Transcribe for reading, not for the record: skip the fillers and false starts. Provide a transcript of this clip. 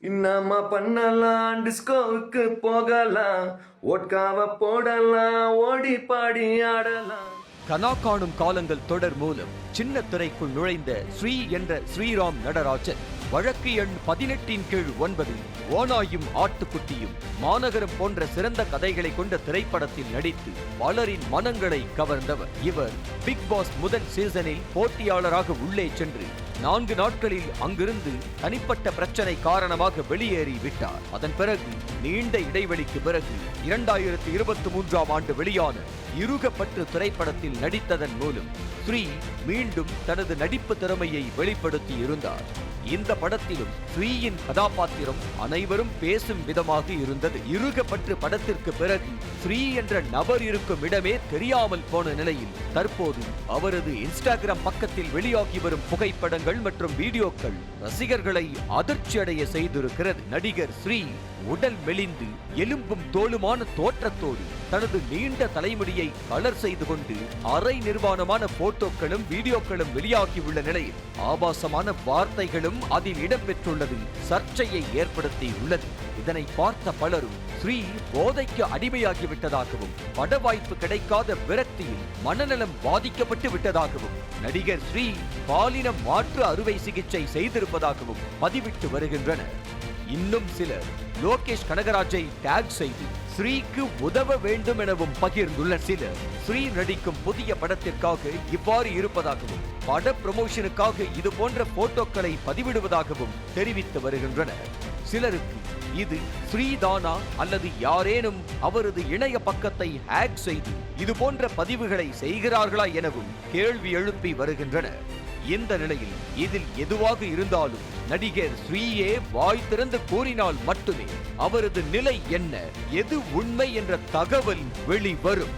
இன்னமா பண்ணலாம், டிஸ்கோவுக்கு போகலாம், ஓட்காவ போடலாம், ஓடி பாடி ஆடலாம். கனா காணும் காலங்கள் தொடர் மூலம் சின்ன திரைக்குள் நுழைந்த ஸ்ரீ என்ற ஸ்ரீராம் நடராஜன் வழக்கு எண் 18/9 ஓனாயும் ஆட்டுக்குட்டியும் மாநகரம் போன்ற சிறந்த கதைகளை கொண்ட திரைப்படத்தில் நடித்து பலரின் மனங்களை கவர்ந்தவர். இவர் பிக் பாஸ் முதல் சீசனில் போட்டியாளராக உள்ளே சென்று 4 நாட்களில் அங்கிருந்து தனிப்பட்ட பிரச்சனை காரணமாக வெளியேறி விட்டார். அதன் பிறகு நீண்ட இடைவெளிக்கு பிறகு 2023ஆம் ஆண்டு வெளியான இருகப்பற்று திரைப்படத்தில் நடித்ததன் மூலம் ஸ்ரீ மீண்டும் தனது நடிப்பு திறமையை வெளிப்படுத்தி இருந்தார். இந்த படத்திலும் ஸ்ரீயின் கதாபாத்திரம் அனைவரும் பேசும் விதமாக இருந்தது. இருகப்பற்று படத்திற்கு பிறகு ஸ்ரீ என்ற நபர் இருக்கும் இடமே தெரியாமல் போன நிலையில் தற்போது அவரது இன்ஸ்டாகிராம் பக்கத்தில் வெளியாகி வரும் புகைப்படங்கள் மற்றும் வீடியோக்கள் ரசிகர்களை அதிர்ச்சியடைய செய்திருக்கிறது. நடிகர் ஸ்ரீ உடல் மெலிந்து எலும்பும் தோலுமான தோற்றத்தோடு தனது நீண்ட தலைமுடியை கலர் செய்து கொண்டு அரை நிர்வாணமான போட்டோக்களும் வீடியோக்களும் வெளியாகியுள்ள நிலையில் ஆபாசமான வார்த்தைகளும் அதில் இடம்பெற்றுள்ளது சர்ச்சையை ஏற்படுத்தி உள்ளது. இதனை பார்த்த பலரும் ஸ்ரீ போதைக்கு அடிமையாகிவிட்டதாகவும் பட வாய்ப்பு கிடைக்காத விரக்தியில் மனநலம் பாதிக்கப்பட்டு விட்டதாகவும் நடிகர் ஸ்ரீ பாலின மாற்று அறுவை சிகிச்சை செய்திருப்பதாகவும் பதிவிட்டு வருகின்றனர். இன்னும் சிலர் லோகேஷ் கனகராஜை டேக் செய்து ஸ்ரீக்கு உதவ வேண்டும் எனவும் பகிர்ந்துள்ள சிலர் ஸ்ரீ நடிக்கும் புதிய படத்திற்காக இவ்வாறு இருப்பதாகவும் பட ப்ரமோஷனுக்காக இது போன்ற போட்டோக்களை பதிவிடுவதாகவும் தெரிவித்து வருகின்றனர். சிலருக்கு இது ஸ்ரீதானா அல்லது யாரேனும் அவரது இணைய பக்கத்தை ஹேக் செய்து இது போன்ற பதிவுகளை செய்கிறார்களா எனவும் கேள்வி எழுப்பி வருகின்றனர். இந்த நிலையில் இதில் எதுவாக இருந்தாலும் நடிகர் ஸ்ரீயே வாய் திறந்து கூறினால் மட்டுமே அவரது நிலை என்ன, எது உண்மை என்ற தகவல் வெளிவரும்.